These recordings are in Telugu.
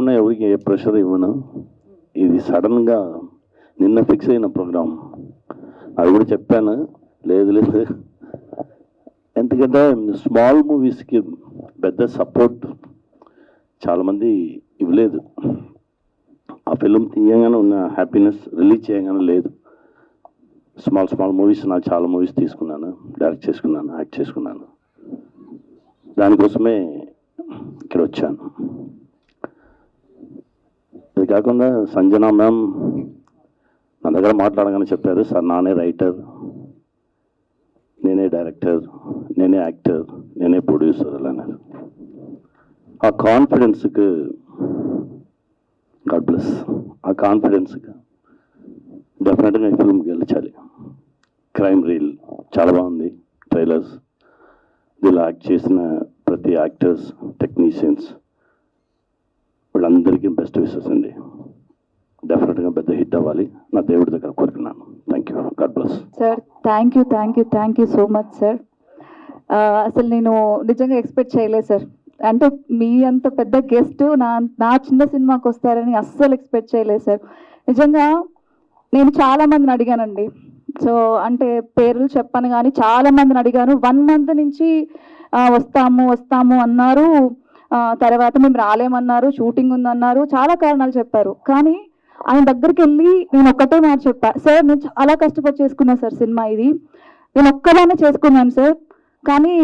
అనుకున్న ఎవరికి ఏ ప్రెషర్ ఇవ్వను. ఇది సడన్గా నిన్న ఫిక్స్ అయిన ప్రోగ్రామ్. అది కూడా చెప్పాను, లేదు లేదు, ఎందుకంటే స్మాల్ మూవీస్కి పెద్ద సపోర్ట్ చాలామంది ఇవ్వలేదు. ఆ ఫిల్మ్ తీయగానే ఉన్న హ్యాపీనెస్ రిలీజ్ చేయగానే లేదు. స్మాల్ మూవీస్ నాకు చాలా మూవీస్ తీసుకున్నాను, డైరెక్ట్ చేసుకున్నాను, యాక్ట్ చేసుకున్నాను. దానికోసమే ఇక్కడ వచ్చాను. ఇది కాకుండా సంజన మ్యామ్ నా దగ్గర మాట్లాడగానే చెప్పారు, సార్ నానే రైటర్, నేనే డైరెక్టర్, నేనే యాక్టర్, నేనే ప్రొడ్యూసర్ అలా అన్నారు. ఆ కాన్ఫిడెన్స్కి గాడ్ బ్లెస్. ఆ కాన్ఫిడెన్స్కి డెఫినెట్గా ఈ ఫిల్మ్ గెలిచాలి. క్రైమ్ రీల్ చాలా బాగుంది. ట్రైలర్స్, దీనిలో యాక్ట్ చేసిన ప్రతి యాక్టర్స్, టెక్నీషియన్స్, వీళ్ళందరికీ బెస్ట్ విషెస్ అండి. డెఫినెట్గా పెద్ద హిట్ అవ్వాలి, నా దేవుడి దగ్గర కోరుకున్నాను. Thank you, God bless. Sir thank you so much sir. అసలు నేను నిజంగా ఎక్స్పెక్ట్ చేయలేదు సార్. అంటే మీ అంత పెద్ద గెస్ట్ నా చిన్న సినిమాకి వస్తారని అస్సలు ఎక్స్పెక్ట్ చేయలేదు సార్. నిజంగా నేను చాలా మందిని అడిగానండి. సో అంటే పేర్లు చెప్పను కానీ చాలా మందిని అడిగాను. 1 month నుంచి వస్తాము అన్నారు. తర్వాత మేము రాలేమన్నారు, షూటింగ్ ఉందన్నారు, చాలా కారణాలు చెప్పారు. కానీ ఆయన దగ్గరికి వెళ్ళి నేను ఒక్కటే మాట చెప్పా, సార్ నేను చాలా కష్టపడి చేసుకున్నాను సార్ సినిమా, ఇది నేను ఒక్కదానే చేసుకున్నాను సార్. కానీ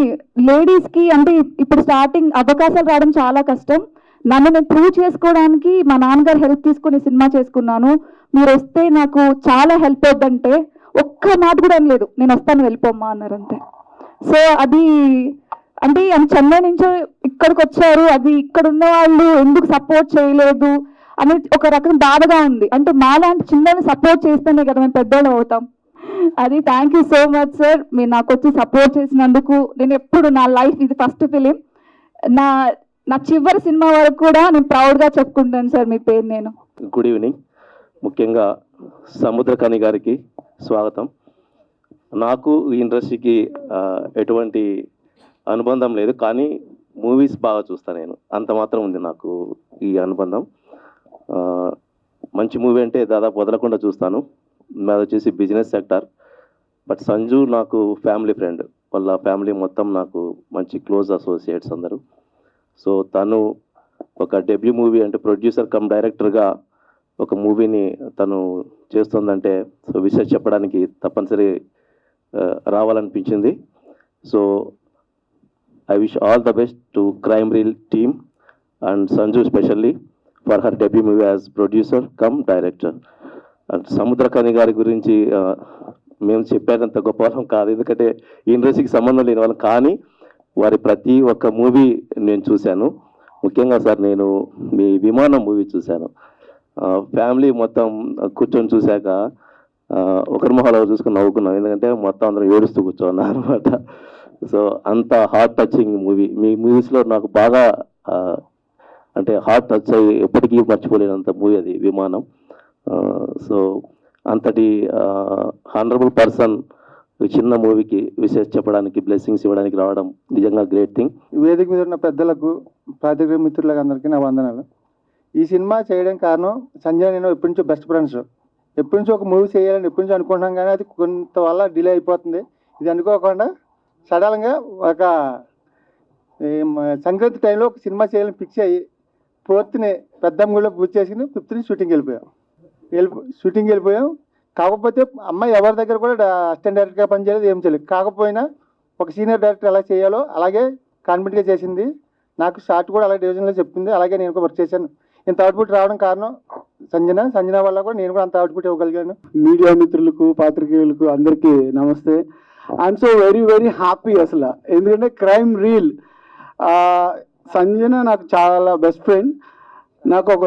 లేడీస్కి అంటే ఇప్పుడు స్టార్టింగ్ అవకాశాలు రావడం చాలా కష్టం. నన్ను నేను ప్రూవ్ చేసుకోవడానికి మా నాన్నగారు హెల్ప్ తీసుకుని సినిమా చేసుకున్నాను. మీరు వస్తే నాకు చాలా హెల్ప్ అవుద్దంటే ఒక్క మాట కూడా అనలేదు, నేను వస్తాను వెళ్ళిపోమ్మా అన్నారు అంతే. సో అది అంటే చెన్నై నుంచో ఇక్కడికి వచ్చారు, అది ఇక్కడ ఉన్న వాళ్ళు ఎందుకు సపోర్ట్ చేయలేదు అనేది ఒక రకం బాధగా ఉంది. అంటే మాలాంటి చిన్నని సపోర్ట్ చేస్తేనే కదా మేము పెద్దోళ్ళు అవుతాం. అది thank you so much sir, మీరు నాకు వచ్చి సపోర్ట్ చేసినందుకు. నేను ఎప్పుడు నా లైఫ్ ఇది ఫస్ట్ ఫిలిం, నా చివరి సినిమా వరకు కూడా నేను ప్రౌడ్గా చెప్పుకుంటాను సార్ మీ పేరు. నేను గుడ్ ఈవినింగ్. ముఖ్యంగా సముద్రకని గారికి స్వాగతం. నాకు ఈ ఇండస్ట్రీకి ఎటువంటి అనుబంధం లేదు, కానీ మూవీస్ బాగా చూస్తాను నేను, అంత మాత్రం ఉంది నాకు ఈ అనుబంధం. మంచి మూవీ అంటే దాదాపు వదలకుండా చూస్తాను. నాది వచ్చేసి బిజినెస్ సెక్టార్, బట్ సంజు నాకు ఫ్యామిలీ ఫ్రెండ్, వాళ్ళ ఫ్యామిలీ మొత్తం నాకు మంచి క్లోజ్ అసోసియేట్స్ అందరూ. సో తను ఒక డెబ్యూ మూవీ అంటే ప్రొడ్యూసర్ కమ్ డైరెక్టర్గా ఒక మూవీని తను చేస్తుందంటే సో విషయం చెప్పడానికి తప్పనిసరి రావాలనిపించింది. So I wish all the best to Crime Reel team and Sanju specially for her debut movie as producer cum director. And Samuthirakani గారి గురించి మేము చెప్పేటంత గొప్ప వాళ్ళం కాదు, ఎందుకంటే ఈ ఇండస్ట్రీకి సంబంధం లేని వాళ్ళం. కానీ వారి ప్రతి ఒక్క మూవీ నేను చూశాను. ముఖ్యంగా సార్ నేను మీ విమానం మూవీ చూశాను. ఫ్యామిలీ మొత్తం కూర్చొని చూశాక ఒకరి మొహాలు చూసుకొని నవ్వుకున్నాం, ఎందుకంటే మొత్తం అందరం ఏడుస్తూ కూర్చోన్నారు అనమాట. సో అంత హార్ట్ టచింగ్ మూవీ. మీ మూవీస్లో నాకు బాగా అంటే హార్ట్ టచ్ అయ్యి ఎప్పటికీ మర్చిపోలేనంత మూవీ అది విమానం. సో అంతటి హానరబుల్ పర్సన్ చిన్న మూవీకి విశేష చెప్పడానికి, బ్లెస్సింగ్స్ ఇవ్వడానికి రావడం నిజంగా గ్రేట్ థింగ్. వేదిక మీద ఉన్న పెద్దలకు, పాత్రికేయ మిత్రులకు అందరికీ నా వందనాలు. ఈ సినిమా చేయడం కారణం సంజయ్ నేను ఎప్పటి నుంచో బెస్ట్ ఫ్రెండ్స్. ఎప్పటి నుంచో ఒక మూవీ చేయాలని ఎప్పటి నుంచో అనుకుంటున్నాం, కానీ అది కొంత వల్ల డిలే అయిపోతుంది. ఇది అనుకోకుండా సడన్గా ఒక సంక్రాంతి టైంలో ఒక సినిమా చేయాలని ఫిక్స్ అయ్యి 4th పెద్దమ్మగుడిలో పూజ చేసుకుని 5th షూటింగ్ వెళ్ళిపోయాం. కాకపోతే అమ్మాయి ఎవరి దగ్గర కూడా అసిస్టెంట్ డైరెక్టర్గా పనిచేయలేదు, ఏం చేయలేదు. కాకపోయినా ఒక సీనియర్ డైరెక్టర్ ఎలా చేయాలో అలాగే కాన్ఫిడెంట్గా చేసింది. నాకు షార్ట్ కూడా అలాగే డివిజన్లో చెప్పింది, అలాగే నేను కూడా వర్క్ చేశాను. ఇంత అవుట్పుట్ రావడం కారణం సంజన వల్ల కూడా నేను కూడా అంత అవుట్పుట్ ఇవ్వగలిగాను. మీడియా మిత్రులకు, పాత్రికేయులకు అందరికీ నమస్తే. I'm so very very happy అసలు, ఎందుకంటే క్రైమ్ రీల్ సంజన నాకు చాలా బెస్ట్ ఫ్రెండ్. నాకు ఒక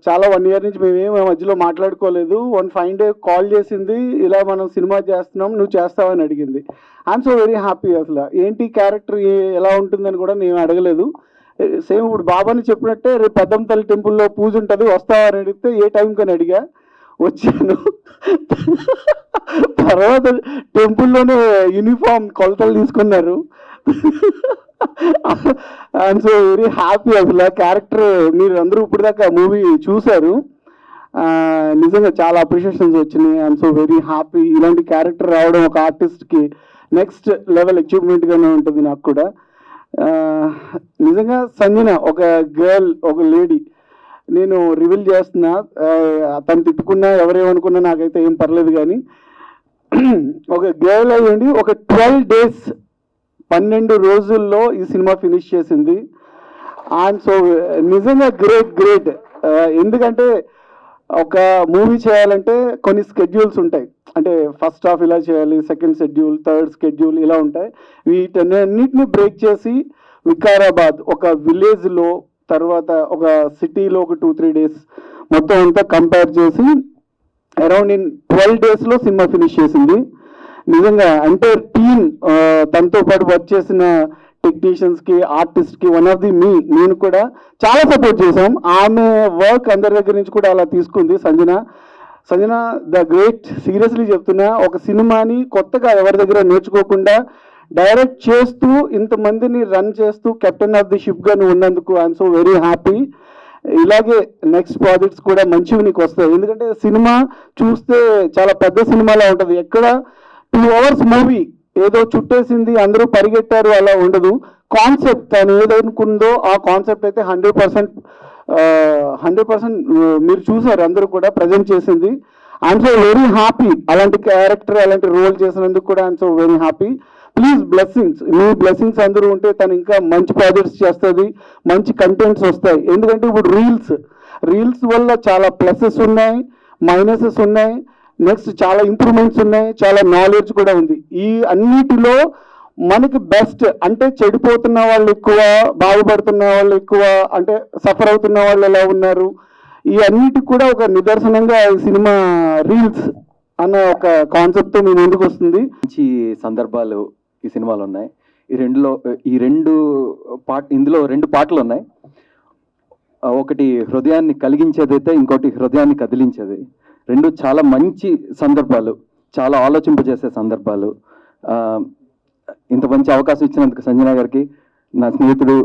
చాలా 1 year నుంచి మేమేం మధ్యలో మాట్లాడుకోలేదు. వన్ ఫైన్ డే కాల్ చేసింది, ఇలా మనం సినిమా చేస్తున్నాం, నువ్వు చేస్తావని అడిగింది. I'm so very happy. అసలు ఏంటి క్యారెక్టర్ ఎలా ఉంటుందని కూడా నేను అడగలేదు. సేమ్ ఇప్పుడు బాబాని చెప్పినట్టే రేపు పెద్దమ్మ తల్లి టెంపుల్లో పూజ ఉంటుంది, వస్తావా అని అడిగితే ఏ టైంకి అని అడిగా, వచ్చాను. తర్వాత టెంపుల్లోనే యూనిఫామ్ కొలతలు తీసుకున్నారు. I'm so very happy. అసలు క్యారెక్టర్ మీరు అందరూ ఇప్పుడు దాకా మూవీ చూశారు, నిజంగా చాలా అప్రిషియేషన్స్ వచ్చినాయి. I'm so very happy. ఇలాంటి క్యారెక్టర్ రావడం ఒక ఆర్టిస్ట్కి నెక్స్ట్ లెవెల్ అచీవ్మెంట్గానే ఉంటుంది నాకు కూడా. నిజంగా సంజన ఒక గర్ల్, ఒక లేడీ, నేను రివీల్ చేస్తున్నా, తను తిట్టుకున్నా ఎవరేమనుకున్నా నాకైతే ఏం పర్లేదు, కానీ ఒక గర్ల్ అయ్యండి ఒక 12 days 12 రోజుల్లో ఈ సినిమా ఫినిష్ చేసింది. అండ్ సో నిజంగా గ్రేట్. ఎందుకంటే ఒక మూవీ చేయాలంటే కొన్ని స్కెడ్యూల్స్ ఉంటాయి, అంటే ఫస్ట్ హాఫ్ ఇలా చేయాలి, సెకండ్ షెడ్యూల్, థర్డ్ షెడ్యూల్ ఇలా ఉంటాయి. వీటన్నిటిని బ్రేక్ చేసి వికారాబాద్ ఒక విలేజ్లో, తర్వాత ఒక సిటీలో ఒక 2-3 days మొత్తం అంతా కంపేర్ చేసి అరౌండ్ ఇన్ 12 daysలో సినిమా ఫినిష్ చేసింది. నిజంగా అంటే టీమ్, తనతో పాటు వర్క్ చేసిన టెక్నీషియన్స్కి, ఆర్టిస్ట్కి, వన్ ఆఫ్ ది నేను కూడా చాలా సపోర్ట్ చేశాం. ఆమె వర్క్ అందరి దగ్గర నుంచి కూడా అలా తీసుకుంది సంజన ద గ్రేట్. సీరియస్లీ చెప్తున్నా, ఒక సినిమాని కొత్తగా ఎవరి దగ్గర నేర్చుకోకుండా డైరెక్ట్ చేస్తూ ఇంతమందిని రన్ చేస్తూ కెప్టెన్ ఆఫ్ ది షిప్గా నువ్వు ఉన్నందుకు ఐఎమ్ సో వెరీ హ్యాపీ. ఇలాగే నెక్స్ట్ ప్రాజెక్ట్స్ కూడా మంచివి నీకు వస్తాయి. ఎందుకంటే సినిమా చూస్తే చాలా పెద్ద సినిమాలా ఉంటుంది. ఎక్కడ 2 hours మూవీ ఏదో చుట్టేసింది అందరూ పరిగెట్టారు అలా ఉండదు. కాన్సెప్ట్ తను ఏదనుకుందో ఆ కాన్సెప్ట్ అయితే 100% మీరు చూసారు, అందరూ కూడా ప్రజెంట్ చేసింది. I'm so very happy. అలాంటి క్యారెక్టర్, అలాంటి రోల్ చేసినందుకు కూడా I'm so very happy. Please blessings, me blessings అందరూ ఉంటే తను ఇంకా మంచి ప్రాజెక్ట్స్ చేస్తుంది, మంచి కంటెంట్స్ వస్తాయి. ఎందుకంటే ఇప్పుడు రీల్స్ వల్ల చాలా ప్లసెస్ ఉన్నాయి, మైనసెస్ ఉన్నాయి, నెక్స్ట్ చాలా ఇంప్రూవ్మెంట్స్ ఉన్నాయి, చాలా నాలెడ్జ్ కూడా ఉంది. ఈ అన్నిటిలో మనకి బెస్ట్ అంటే చెడిపోతున్న వాళ్ళు ఎక్కువ, బాగుపడుతున్న వాళ్ళు ఎక్కువ, అంటే సఫర్ అవుతున్న వాళ్ళు ఎలా ఉన్నారు, ఈ అన్నిటికి కూడా ఒక నిదర్శనంగా ఈ సినిమా రీల్స్ అన్న ఒక కాన్సెప్ట్తో మీ ముందుకు వస్తుంది. మంచి సందర్భాలు ఈ సినిమాలో ఉన్నాయి. ఇందులో 2 పాటలు ఉన్నాయి. ఒకటి హృదయాన్ని కలిగించేదైతే, ఇంకోటి హృదయాన్ని కదిలించేది. 2 చాలా మంచి సందర్భాలు, చాలా ఆలోచింపజేసే సందర్భాలు. ఇంత మంచి అవకాశం ఇచ్చినందుకు సంజన గారికి, నా స్నేహితుడు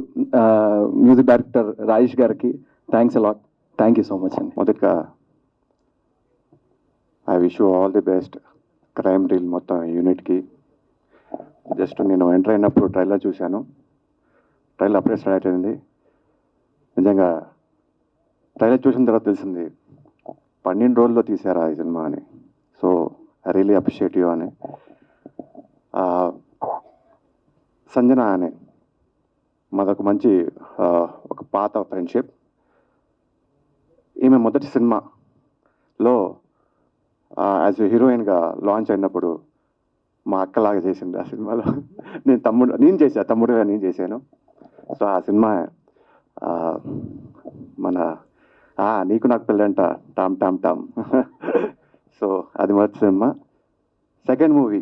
మ్యూజిక్ డైరెక్టర్ రాజేష్ గారికి thanks a lot. Thank you so much అండి. మొదటగా I wish you all the best crime reel మొత్తం యూనిట్కి. జస్ట్ నేను ఎంటర్ అయినప్పుడు ట్రైలర్ చూశాను, ట్రైలర్ అప్పుడే స్టార్ట్ అయింది. నిజంగా ట్రైలర్ చూసిన తర్వాత తెలిసింది 12 రోజుల్లో తీశారా ఈ సినిమా అని. So I really appreciate you అని. సంజన అని మాదొక మంచి ఒక పాత ఫ్రెండ్షిప్. ఈమె మొదటి సినిమాలో యాజ్ హీరోయిన్గా లాంచ్ అయినప్పుడు మా అక్కలాగా చేసింది ఆ సినిమాలో. తమ్ముడుగా నేను చేశాను. సో ఆ సినిమా మన నీకు నాకు పెళ్ళంట టామ్ టామ్ టామ్. సో అది మొదటి సినిమా. సెకండ్ మూవీ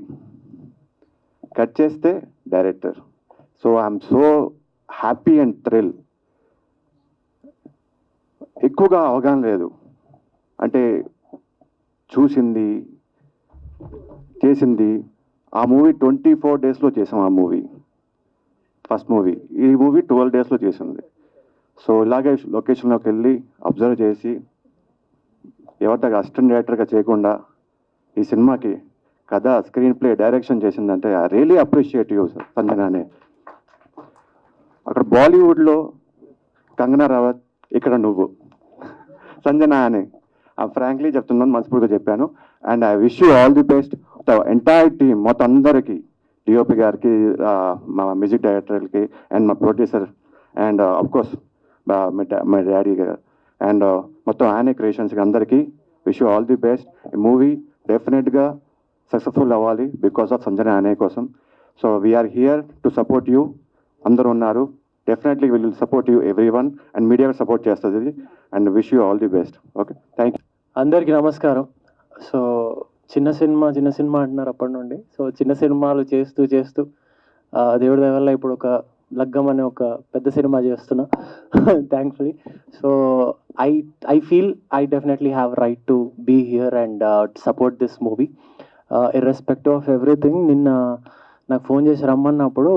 కట్ చేస్తే director. So I'm so happy and thrill. ఎక్కువగా అవగాహన లేదు, అంటే చూసింది చేసింది. ఆ మూవీ 24 daysలో చేసాం. ఆ మూవీ ఫస్ట్ మూవీ, ఈ మూవీ 12 daysలో చేసింది. సో ఇలాగే లొకేషన్లోకి వెళ్ళి అబ్జర్వ్ చేసి ఎవరిదాకా అసిస్టెంట్ డైరెక్టర్గా చేయకుండా ఈ సినిమాకి కథ, స్క్రీన్ ప్లే, డైరెక్షన్ చేసిందంటే ఐ రియలీ అప్రిషియేట్ యూ సంజనానే. అక్కడ బాలీవుడ్లో కంగనా రనౌత్, ఇక్కడ నువ్వు సంజన అని ఫ్రాంక్లీ చెప్తున్నాను, మనస్ఫూర్తిగా చెప్పాను. And I wish you all the best the entire team మొత్తం అందరికీ, డిఓపి గారికి, మా మ్యూజిక్ డైరెక్టర్కి, అండ్ మా ప్రొడ్యూసర్, అండ్ అఫ్కోర్స్ మా డాడీ గారు, అండ్ మొత్తం ఆనే క్రియేషన్స్కి అందరికీ wish you all the best. ఈ మూవీ డెఫినెట్గా సక్సెస్ఫుల్ అవ్వాలి బికాస్ ఆఫ్ సంజన ఆనే కోసం. So we are here to support you. అందరూ ఉన్నారు, definitely will support you every one, and media support చేస్తుంది. And wish you all the best. Okay, thank you. అందరికీ నమస్కారం. సో చిన్న సినిమా అంటున్నారు అప్పటి నుండి. సో చిన్న సినిమాలు చేస్తూ దేవుడి దయ వల్ల ఇప్పుడు ఒక లగ్గం అనే ఒక పెద్ద సినిమా చేస్తున్నా thankfully. So I feel I definitely have right to be here and support this movie irrespective of everything. నిన్న నాకు ఫోన్ చేసి రమ్మన్నప్పుడు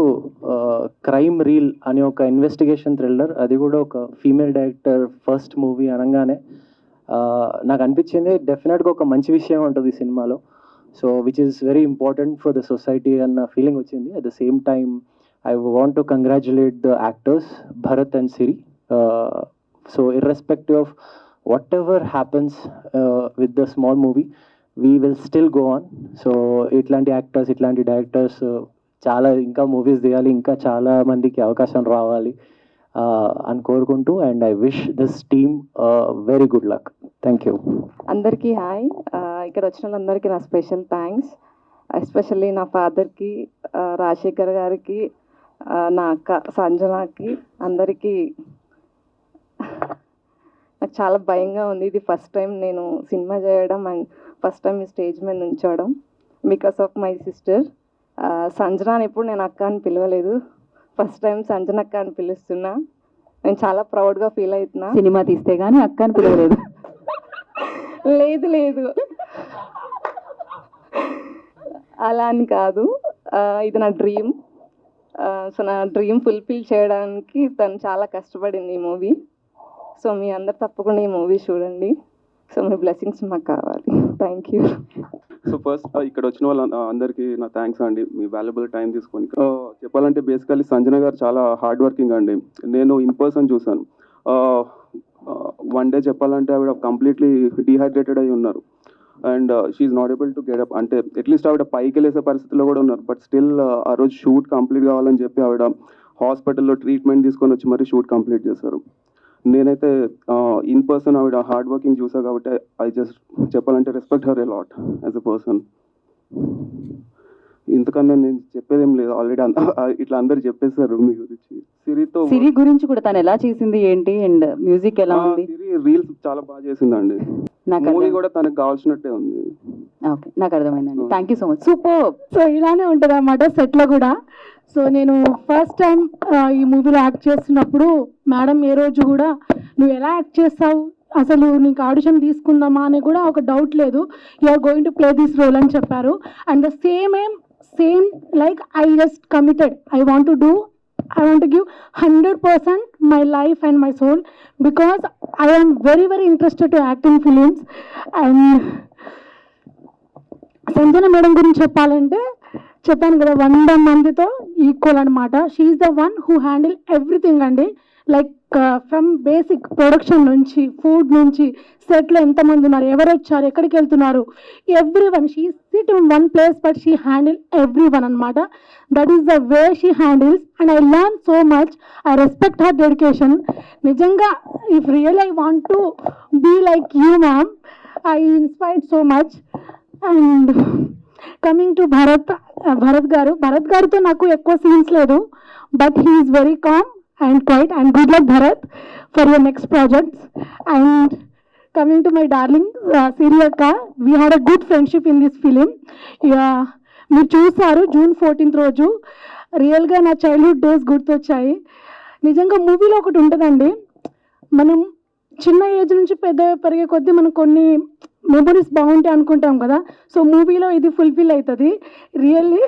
క్రైమ్ రీల్ అని ఒక ఇన్వెస్టిగేషన్ థ్రిల్లర్, అది కూడా ఒక ఫీమేల్ డైరెక్టర్ ఫస్ట్ మూవీ అనగానే నాకు అనిపించింది డెఫినెట్గా ఒక మంచి విషయం ఉంటుంది ఈ సినిమాలో. So which is very important for the society అన్న ఫీలింగ్ వచ్చింది. At the same time I want to congratulate the actors Bharat and Siri. So irrespective of what ever happens with the small movie, we will still go on. So ఇట్లాంటి యాక్టర్స్, ఇట్లాంటి డైరెక్టర్స్ చాలా ఇంకా మూవీస్ తీయాలి, ఇంకా చాలా మందికి అవకాశం రావాలి అని కోరుకుంటూ, and I wish this team very good luck. Thank you. అందరికీ హాయ్. ఇక్కడ వచ్చిన వాళ్ళందరికీ నా స్పెషల్ థ్యాంక్స్. ఎస్పెషల్లీ నా ఫాదర్కి, రాజశేఖర్ గారికి, నా అక్క సంజనాకి, అందరికీ. నాకు చాలా భయంగా ఉంది. ఇది ఫస్ట్ టైం నేను సినిమా చేయడం అండ్ ఫస్ట్ టైం ఈ స్టేజ్ మీద నుంచోవడం బికాస్ ఆఫ్ మై సిస్టర్. సంజనాని ఎప్పుడు నేను అక్క అని పిలవలేదు, ఫస్ట్ టైం సంజన అక్క అని పిలుస్తున్నా. నేను చాలా ప్రౌడ్గా ఫీల్ అవుతున్నా. సినిమా తీస్తే కానీ అక్క అని పిలవలేదు. లేదు లేదు, అలా అని కాదు. ఇది నా డ్రీమ్. సో నా డ్రీమ్ ఫుల్ఫిల్ చేయడానికి తను చాలా కష్టపడింది ఈ మూవీ. సో మీ అందరు తప్పకుండా ఈ మూవీ చూడండి. సో మీ బ్లెస్సింగ్స్ మాకు కావాలి. Thank you. సో ఫస్ట్ ఇక్కడ వచ్చిన వాళ్ళ అందరికీ నా థ్యాంక్స్ అండి, మీ వాల్యుబుల్ టైం తీసుకొని. చెప్పాలంటే బేసికలీ సంజన గారు చాలా హార్డ్ వర్కింగ్ అండి. నేను ఇన్ పర్సన్ చూసాను. వన్ డే చెప్పాలంటే ఆవిడ కంప్లీట్లీ డీహైడ్రేటెడ్ అయి ఉన్నారు. And she's not able to get up. అంటే అట్లీస్ట్ ఆవిడ పైకి వెళ్ళేసే పరిస్థితిలో కూడా ఉన్నారు. బట్ స్టిల్ ఆ రోజు షూట్ కంప్లీట్ కావాలని చెప్పి ఆవిడ హాస్పిటల్లో ట్రీట్మెంట్ తీసుకొని వచ్చి మరీ షూట్ కంప్లీట్ చేశారు. నేనైతే ఇన్ పర్సన్ ఆవిడ హార్డ్ వర్కింగ్ చూసా కాబట్టి ఐ జస్ట్ చెప్పాలంటే respect her a lot as a person. ఇంతకన్నా నేను చెప్పేదేం లేదు, ఆల్రెడీ ఇట్లా అందరు చెప్పేశారు మీ గురించి. సిరి గురించి కూడా తను ఎలా చేసింది ఏంటి, అండ్ మ్యూజిక్ ఎలా ఉంది? సిరి రీల్స్ చాలా బాగా చేసిందండి. మూవీ కూడా తనకు కావాల్సినట్టే ఉంది. ఓకే, నాకు అర్థమైందండి. Thank you so much. Super. So ఇలానే ఉంటుంది అన్నమాట సెట్లో కూడా. సో నేను ఫస్ట్ టైం ఈ మూవీలో యాక్ట్ చేస్తున్నప్పుడు మేడం ఏ రోజు కూడా నువ్వు ఎలా యాక్ట్ చేస్తావు, అసలు నీకు ఆడిషన్ తీసుకుందామా అని కూడా ఒక డౌట్ లేదు, you are going to play this role అని చెప్పారు. And the same like I just committed. I want to give 100% my life and my soul because I am very, very interested to act in films. And Sanjana madam గురించి చెప్పాలంటే చెప్పాను కదా 100 మందితో ఈక్వల్ అనమాట. She is the one who handle everything అండి. లైక్ ఫ్రమ్ బేసిక్ ప్రొడక్షన్ నుంచి, ఫుడ్ నుంచి, సెట్లో ఎంతమంది ఉన్నారు, ఎవరు వచ్చారు, ఎక్కడికి వెళ్తున్నారు, every one. She sit in one place but she handle every one అనమాట. That is the way she handles and I learn so much. I respect her dedication. నిజంగా if real I want to be like you ma'am, I inspired so much. And coming to Bharat గారితో నాకు ఎక్కువ సీన్స్ లేదు, but he is very calm and quiet, and good luck Bharat for your next projects. And coming to my darling Siri akka, we had a good friendship in this film. మీరు చూసారు June 14th రోజు. రియల్గా నా చైల్డ్హుడ్ డేస్ గుర్తొచ్చాయి. నిజంగా మూవీలో ఒకటి ఉంటుందండి, మనం చిన్న ఏజ్ నుంచి పెద్ద పెరిగే కొద్దీ మనం కొన్ని మెమరీస్ బాగుంటాయి అనుకుంటాం కదా. సో మూవీలో ఇది ఫుల్ఫిల్ అవుతుంది. రియల్లీ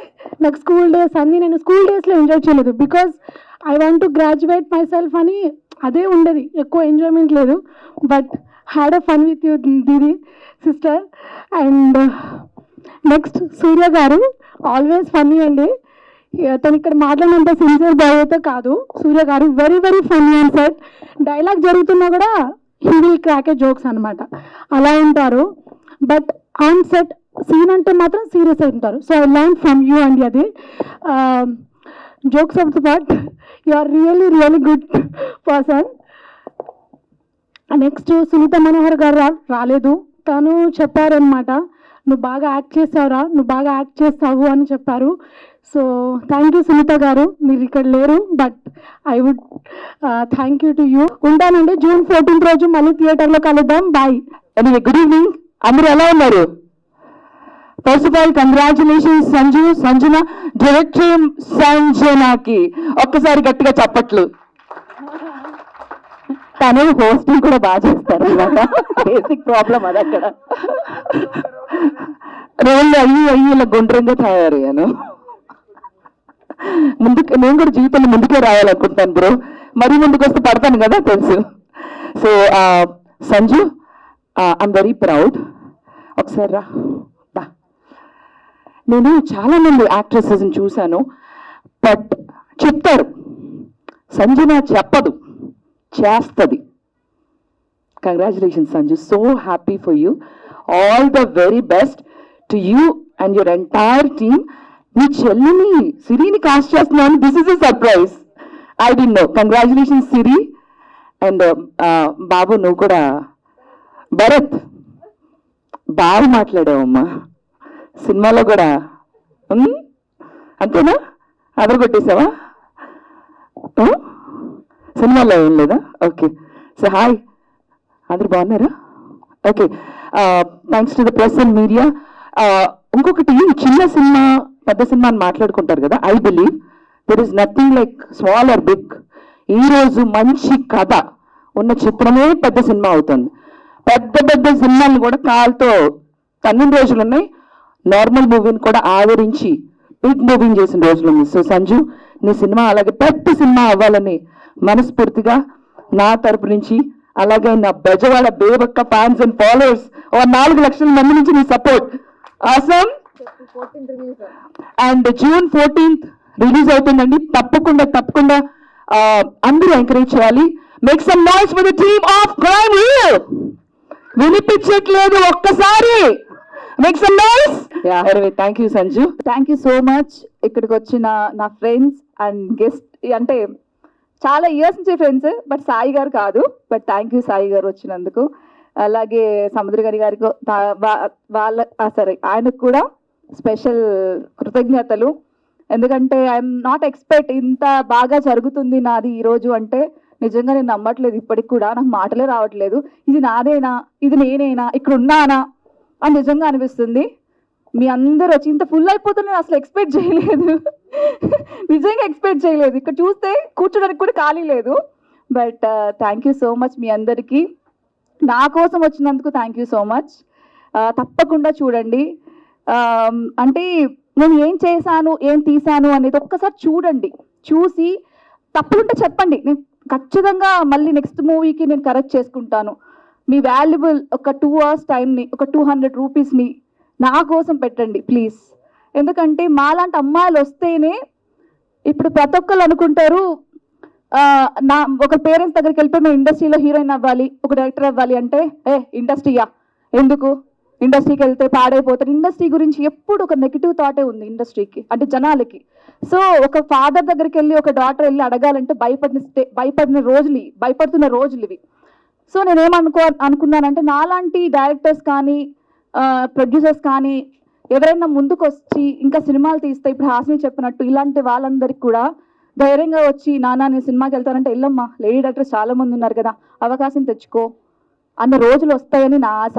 నాకు స్కూల్ డేస్ అన్నీ నేను స్కూల్ డేస్లో ఎంజాయ్ చేయలేదు because I want to graduate myself అని అదే ఉండేది, ఎక్కువ ఎంజాయ్మెంట్ లేదు. But had a fun with you didi sister. And next Surya garu always funny అండి. తను ఇక్కడ మాట్లాడినంత సిన్సియర్ బాయ్ అయితే కాదు. సూర్య గారు very very funny and set. Dialogue జరుగుతున్నా కూడా he will crack A jokes అనమాట, అలా ఉంటారు. బట్ ఆన్ సెట్ సీన్ అంటే మాత్రం సీరియస్ అయి ఉంటారు. So I learn from you అండి. అది jokes of the part, you are really really good person. Next Sunita Manohar గారు రాలేదు. తను చెప్పారనమాట, నువ్వు బాగా యాక్ట్ చేసావురా, నువ్వు బాగా యాక్ట్ చేస్తావు అని చెప్పారు. సో థ్యాంక్ యూ సునీత గారు, మీరు ఇక్కడ లేరు but I would thank you to you. ఉంటానండి. June 14th రోజు మళ్ళీ థియేటర్లో కలుద్దాం. బాయ్. గుడ్ ఈవినింగ్, అందరూ ఎలా ఉన్నారు? First of all congratulations Sanjana, director సంజనాకి ఒక్కసారి గట్టిగా చప్పట్లు. తను హోస్టింగ్ కూడా బాగా చేస్తారు అనమాట, బేసిక్ ప్రాబ్లం అది. అక్కడ రోళ్ళు అయ్యి ఇలా గుండ్రంగా తయారయ్యాను. ముందుకు నేను కూడా జీవితంలో ముందుకే రావాలనుకుంటాను బ్రో. మరీ ముందుకు వస్తే పడతాను కదా తెలుసు. So Sanju, I'm very proud. ఒకసారి రా బా. నేను చాలామంది యాక్ట్రెసెస్ని చూశాను, బట్ చెప్తారు, సంజన చెప్పదు, చేస్తుంది. Congratulations Sanju, so happy for you. All the very best to you and your entire team. మీ చెల్లిని సిరిని కాస్ట్ చేస్తున్నాను, this is a surprise. I డి నో. కంగ్రాచులేషన్స్ సిరి. అండ్ బాబు నువ్వు కూడా, భరత్ బాగా మాట్లాడావమ్మా సినిమాలో కూడా. అంతేనా, అదరు కొట్టేసావా? సినిమాలో ఏం లేదా? ఓకే. సో హాయ్, అందరు బాగున్నారా? Okay, thanks to the press and media. ఇంకొకటి, చిన్న సినిమా పెద్ద సినిమా అని మాట్లాడుకుంటారు కదా. I believe there is nothing like small or big. ఈరోజు మంచి కథ ఉన్న చిత్రమే పెద్ద సినిమా అవుతుంది. పెద్ద పెద్ద సినిమాలు కూడా కాలుతో తన్నిన రోజులు ఉన్నాయి, నార్మల్ మూవీని కూడా ఆదరించి బిగ్ మూవీని చేసిన రోజులు ఉంది. సో సంజు, నీ సినిమా అలాగే పెద్ద సినిమా అవ్వాలని మనస్ఫూర్తిగా నా తరపు నుంచి, అలాగే నా బెజవాడ బేబక్క ఫ్యాన్స్ అండ్ ఫాలోవర్స్ 4 లక్షల మంది నుంచి నీ support awesome. And June 14th release అవుతుందండి. తప్పకుండా తప్పకుండా అందరూ ఎంకరేజ్ చేయాలి. Make some noise for the team of crime reel. వినిపించట్లేదు, ఒక్కసారి make some noise. Thank you Sanju. Thank you so much. ఇక్కడికి వచ్చిన నా ఫ్రెండ్స్ అండ్ గెస్ట్, అంటే చాలా ఇయర్స్ నుంచి ఫ్రెండ్స్, బట్ సాయి గారు కాదు. బట్ థ్యాంక్ యూ సాయి గారు వచ్చినందుకు. అలాగే సముద్ర గారికి సరే ఆయనకు కూడా స్పెషల్ కృతజ్ఞతలు. ఎందుకంటే ఐఎమ్ నాట్ ఎక్స్పెక్ట్ ఇంత బాగా జరుగుతుంది నాది ఈరోజు అంటే. నిజంగా నేను నమ్మట్లేదు ఇప్పటికి కూడా, నాకు మాటలే రావట్లేదు. ఇది నాదేనా, ఇది నేనేనా, ఇక్కడ ఉన్నానా అని నిజంగా అనిపిస్తుంది. మీ అందరూ వచ్చి ఇంత ఫుల్ అయిపోతుంది నేను అసలు ఎక్స్పెక్ట్ చేయలేదు. నిజంగా ఎక్స్పెక్ట్ చేయలేదు. ఇక్కడ చూస్తే కూర్చోడానికి కూడా ఖాళీ లేదు. But thank you so much మీ అందరికీ. నా కోసం వచ్చినందుకు థ్యాంక్ యూ సో మచ్. తప్పకుండా చూడండి. అంటే నేను ఏం చేశాను, ఏం తీశాను అనేది ఒక్కసారి చూడండి. చూసి తప్పులుంటే చెప్పండి, నేను ఖచ్చితంగా మళ్ళీ నెక్స్ట్ మూవీకి నేను కరెక్ట్ చేసుకుంటాను. మీ వాల్యుబుల్ ఒక 2 hours టైంని, ఒక 200 రూపీస్ని నా కోసం పెట్టండి ప్లీజ్. ఎందుకంటే మాలాంటి అమ్మాయిలు వస్తేనే, ఇప్పుడు ప్రతి ఒక్కరు అనుకుంటారు నా ఒక పేరెంట్స్ దగ్గరికి వెళ్ళిపోయి మేము ఇండస్ట్రీలో హీరోయిన్ అవ్వాలి, ఒక డైరెక్టర్ అవ్వాలి అంటే, ఇండస్ట్రీయా ఎందుకు, ఇండస్ట్రీకి వెళ్తే పాడైపోతారు. ఇండస్ట్రీ గురించి ఎప్పుడు ఒక నెగిటివ్ థాటే ఉంది ఇండస్ట్రీకి, అంటే జనాలకి. సో ఒక ఫాదర్ దగ్గరికి వెళ్ళి ఒక డాటర్ వెళ్ళి అడగాలంటే భయపడుతున్న రోజులు ఇవి. సో అనుకున్నానంటే నాలాంటి డైరెక్టర్స్ కానీ ప్రొడ్యూసర్స్ కానీ ఎవరైనా ముందుకు వచ్చి ఇంకా సినిమాలు తీస్తే, ఇప్పుడు హాసిని చెప్పినట్టు ఇలాంటి వాళ్ళందరికీ కూడా ధైర్యంగా వచ్చి నాన్న నేను సినిమాకి వెళ్తానంటే, వెళ్ళమ్మా లేడీ డైరెక్టర్స్ చాలా మంది ఉన్నారు కదా, అవకాశం తెచ్చుకో అన్న రోజులు వస్తాయని నా ఆశ.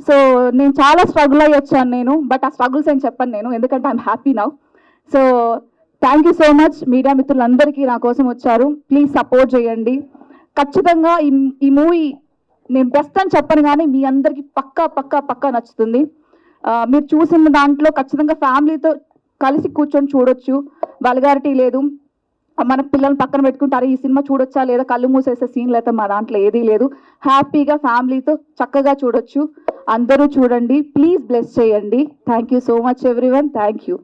సో నేను చాలా స్ట్రగుల్ అయ్యి వచ్చాను నేను, బట్ ఆ స్ట్రగుల్స్ ఏం చెప్పను నేను, ఎందుకంటే I'm happy now. So thank you so much media మిత్రులందరికీ నా కోసం వచ్చారు. ప్లీజ్ సపోర్ట్ చేయండి. ఖచ్చితంగా ఈ మూవీ నేను బెస్ట్ అని చెప్పను కానీ మీ అందరికీ పక్కా నచ్చుతుంది. మీరు చూసిన దాంట్లో ఖచ్చితంగా ఫ్యామిలీతో కలిసి కూర్చొని చూడొచ్చు. వల్గారిటీ లేదు. మన పిల్లల్ని పక్కన పెట్టుకుంటారు ఈ సినిమా చూడొచ్చా లేదా కళ్ళు మూసేసే సీన్లు అయితే మా దాంట్లో ఏదీ లేదు. హ్యాపీగా ఫ్యామిలీతో చక్కగా చూడొచ్చు. అందరూ చూడండి, ప్లీజ్ బ్లెస్ చేయండి. Thank you so much everyone. Thank you.